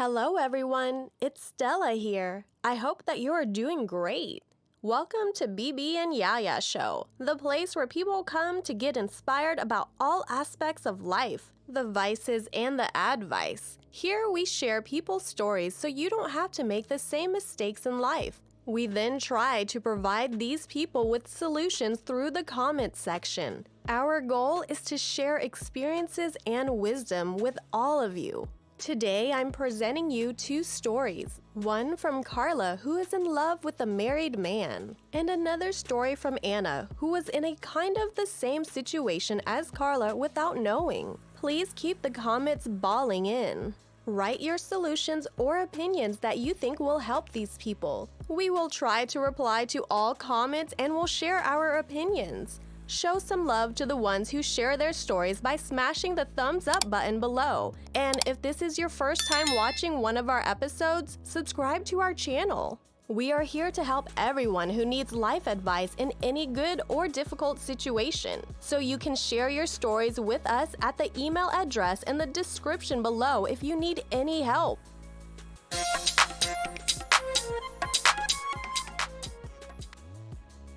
Hello everyone, it's Stella here. I hope that you are doing great. Welcome to Bibi and Yaya Show, the place where people come to get inspired about all aspects of life, the vices and the advice. Here we share people's stories so you don't have to make the same mistakes in life. We then try to provide these people with solutions through the comments section. Our goal is to share experiences and wisdom with all of you. Today, I'm presenting you two stories. One from Carla, who is in love with a married man, and another story from Anna, who was in a kind of the same situation as Carla without knowing. Please keep the comments balling in. Write your solutions or opinions that you think will help these people. We will try to reply to all comments and will share our opinions. Show some love to the ones who share their stories by smashing the thumbs up button below. And if this is your first time watching one of our episodes, subscribe to our channel. We are here to help everyone who needs life advice in any good or difficult situation. So you can share your stories with us at the email address in the description below if you need any help.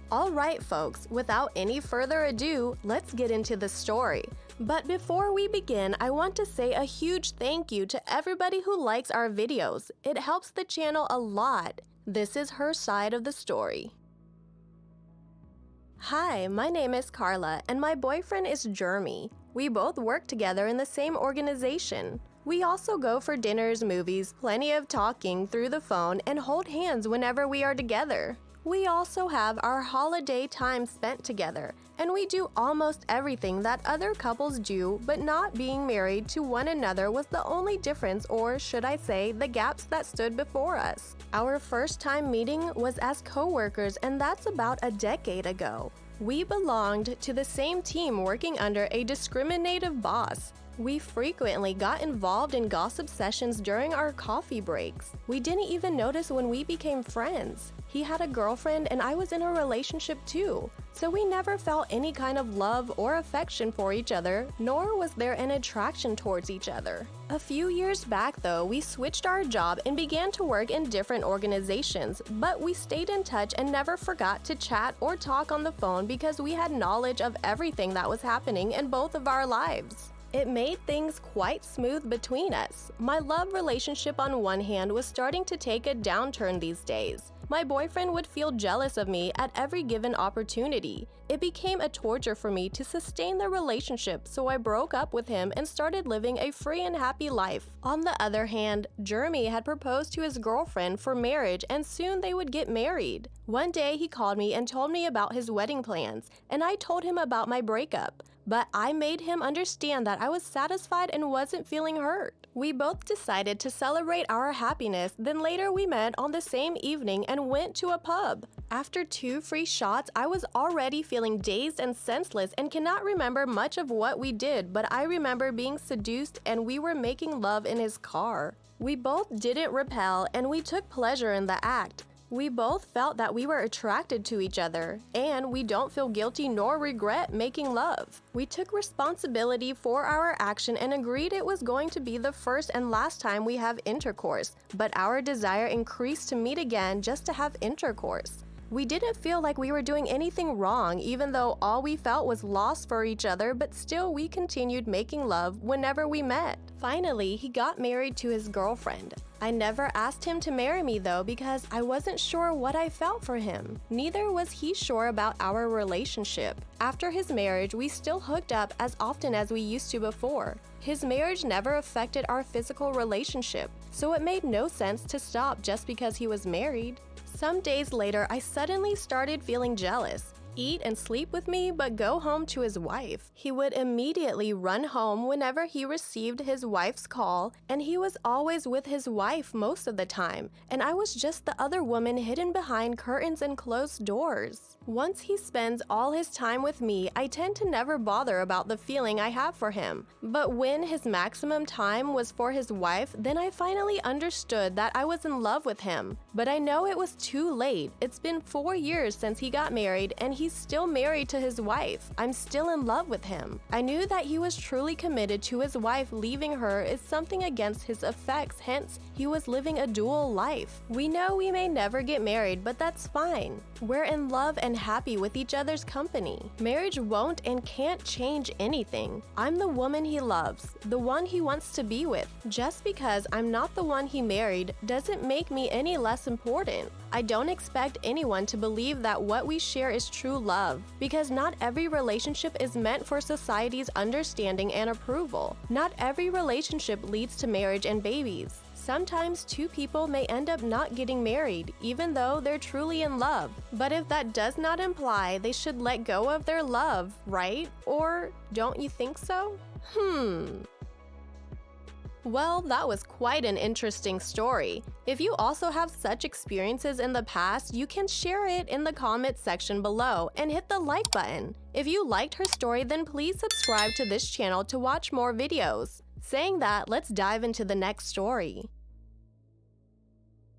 Alright folks, without any further ado, let's get into the story. But before we begin, I want to say a huge thank you to everybody who likes our videos. It helps the channel a lot. This is her side of the story. Hi, my name is Carla and my boyfriend is Jeremy. We both work together in the same organization. We also go for dinners, movies, plenty of talking through the phone, and hold hands whenever we are together. We also have our holiday time spent together, and we do almost everything that other couples do, but not being married to one another was the only difference, or should I say, the gaps that stood before us. Our first time meeting was as co-workers, and that's about a decade ago. We belonged to the same team working under a discriminative boss. We frequently got involved in gossip sessions during our coffee breaks. We didn't even notice when we became friends. He had a girlfriend and I was in a relationship too, so we never felt any kind of love or affection for each other, nor was there an attraction towards each other. A few years back though, we switched our job and began to work in different organizations, but we stayed in touch and never forgot to chat or talk on the phone because we had knowledge of everything that was happening in both of our lives. It made things quite smooth between us. My love relationship on one hand was starting to take a downturn these days. My boyfriend would feel jealous of me at every given opportunity. It became a torture for me to sustain the relationship, so I broke up with him and started living a free and happy life. On the other hand, Jeremy had proposed to his girlfriend for marriage and soon they would get married. One day he called me and told me about his wedding plans, and I told him about my breakup. But I made him understand that I was satisfied and wasn't feeling hurt. We both decided to celebrate our happiness, then later we met on the same evening and went to a pub. After 2 free shots, I was already feeling dazed and senseless and cannot remember much of what we did, but I remember being seduced and we were making love in his car. We both didn't repel and we took pleasure in the act. We both felt that we were attracted to each other, and we don't feel guilty nor regret making love. We took responsibility for our action and agreed it was going to be the first and last time we have intercourse, but our desire increased to meet again just to have intercourse. We didn't feel like we were doing anything wrong, even though all we felt was lost for each other, but still we continued making love whenever we met. Finally, he got married to his girlfriend. I never asked him to marry me though because I wasn't sure what I felt for him. Neither was he sure about our relationship. After his marriage, we still hooked up as often as we used to before. His marriage never affected our physical relationship, so it made no sense to stop just because he was married. Some days later, I suddenly started feeling jealous. Eat and sleep with me, but go home to his wife. He would immediately run home whenever he received his wife's call, and he was always with his wife most of the time, and I was just the other woman hidden behind curtains and closed doors. Once he spends all his time with me, I tend to never bother about the feeling I have for him. But when his maximum time was for his wife, then I finally understood that I was in love with him. But I know it was too late. It's been 4 years since he got married, and he he's still married to his wife. I'm still in love with him. I knew that he was truly committed to his wife. Leaving her is something against his effects, hence he was living a dual life. We know we may never get married, but that's fine. We're in love and happy with each other's company. Marriage won't and can't change anything. I'm the woman he loves, the one he wants to be with. Just because I'm not the one he married doesn't make me any less important. I don't expect anyone to believe that what we share is true love, because not every relationship is meant for society's understanding and approval. Not every relationship leads to marriage and babies. Sometimes two people may end up not getting married, even though they're truly in love. But if that does not imply they should let go of their love, right? Or don't you think so? Well, that was quite an interesting story. If you also have such experiences in the past, you can share it in the comments section below and hit the like button. If you liked her story, then please subscribe to this channel to watch more videos. Saying that, let's dive into the next story.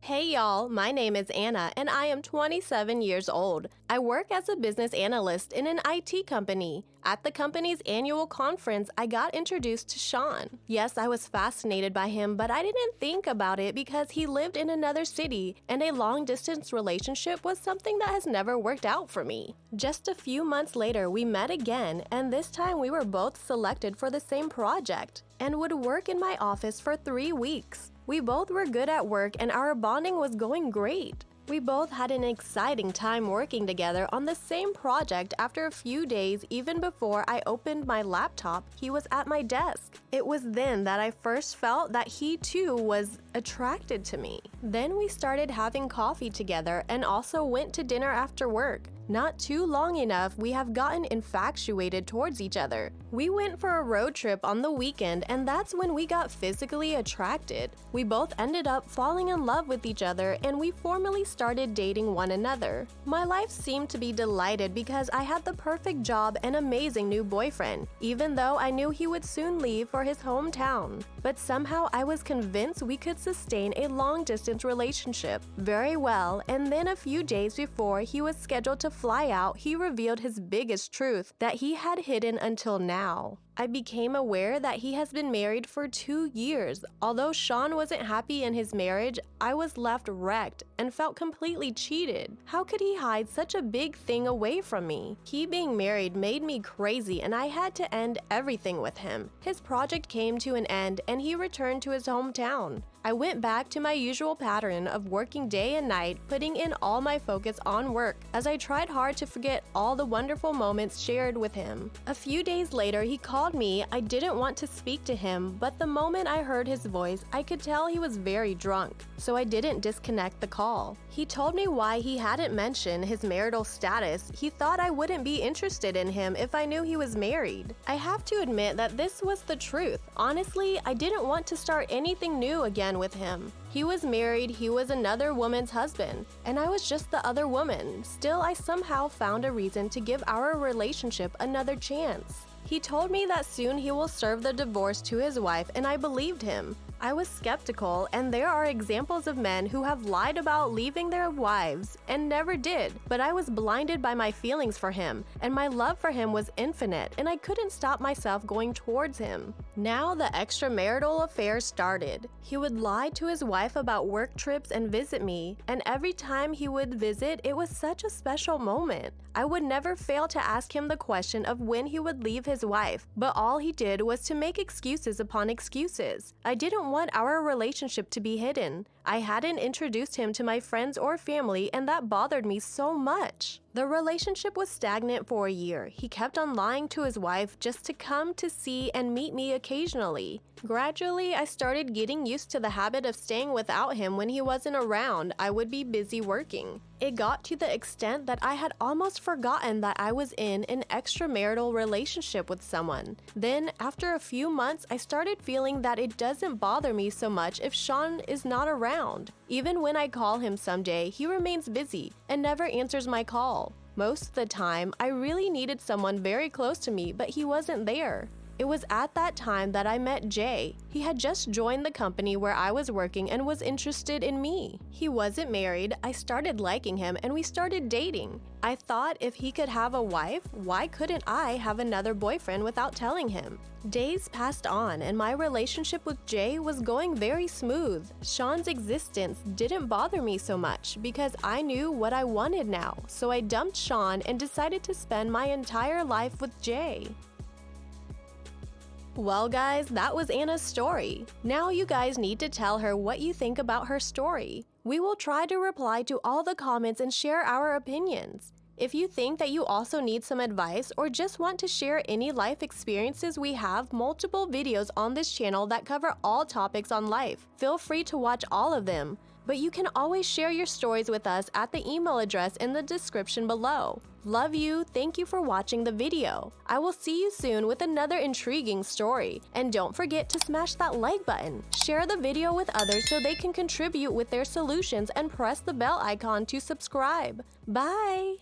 Hey y'all, my name is Anna and I am 27 years old. I work as a business analyst in an IT company. At the company's annual conference, I got introduced to Sean. Yes, I was fascinated by him, but I didn't think about it because he lived in another city and a long-distance relationship was something that has never worked out for me. Just a few months later, we met again, and this time we were both selected for the same project and would work in my office for 3 weeks. We both were good at work and our bonding was going great. We both had an exciting time working together on the same project. After a few days, even before I opened my laptop, he was at my desk. It was then that I first felt that he too was attracted to me. Then we started having coffee together and also went to dinner after work. Not too long enough, we have gotten infatuated towards each other. We went for a road trip on the weekend, and that's when we got physically attracted. We both ended up falling in love with each other, and we formally started dating one another. My life seemed to be delighted because I had the perfect job and amazing new boyfriend, even though I knew he would soon leave for his hometown. But somehow I was convinced we could sustain a long-distance relationship very well, and then a few days before he was scheduled to fly out, he revealed his biggest truth that he had hidden until now. I became aware that he has been married for 2 years. Although Sean wasn't happy in his marriage, I was left wrecked and felt completely cheated. How could he hide such a big thing away from me? He being married made me crazy and I had to end everything with him. His project came to an end and he returned to his hometown. I went back to my usual pattern of working day and night, putting in all my focus on work as I tried hard to forget all the wonderful moments shared with him. A few days later, he called me. I didn't want to speak to him, but the moment I heard his voice, I could tell he was very drunk, so I didn't disconnect the call. He told me why he hadn't mentioned his marital status. He thought I wouldn't be interested in him if I knew he was married. I have to admit that this was the truth. Honestly, I didn't want to start anything new again with him. He was married, he was another woman's husband, and I was just the other woman. Still, I somehow found a reason to give our relationship another chance. He told me that soon he will serve the divorce to his wife, and I believed him. I was skeptical, and there are examples of men who have lied about leaving their wives and never did, but I was blinded by my feelings for him, and my love for him was infinite, and I couldn't stop myself going towards him. Now the extramarital affair started. He would lie to his wife about work trips and visit me, and every time he would visit, it was such a special moment. I would never fail to ask him the question of when he would leave his wife, but all he did was to make excuses upon excuses. I didn't want our relationship to be hidden. I hadn't introduced him to my friends or family, and that bothered me so much. The relationship was stagnant for a year. He kept on lying to his wife just to come to see and meet me occasionally. Gradually, I started getting used to the habit of staying without him when he wasn't around. I would be busy working. It got to the extent that I had almost forgotten that I was in an extramarital relationship with someone. Then, after a few months, I started feeling that it doesn't bother me so much if Sean is not around. Even when I call him someday, he remains busy and never answers my call. Most of the time, I really needed someone very close to me, but he wasn't there. It was at that time that I met Jay. He had just joined the company where I was working and was interested in me. He wasn't married, I started liking him, and we started dating. I thought if he could have a wife, why couldn't I have another boyfriend without telling him? Days passed on and my relationship with Jay was going very smooth. Sean's existence didn't bother me so much because I knew what I wanted now, so I dumped Sean and decided to spend my entire life with Jay. Well guys, that was Anna's story. Now you guys need to tell her what you think about her story. We will try to reply to all the comments and share our opinions. If you think that you also need some advice or just want to share any life experiences, we have multiple videos on this channel that cover all topics on life. Feel free to watch all of them. But you can always share your stories with us at the email address in the description below. Love you, thank you for watching the video. I will see you soon with another intriguing story. And don't forget to smash that like button. Share the video with others so they can contribute with their solutions and press the bell icon to subscribe. Bye!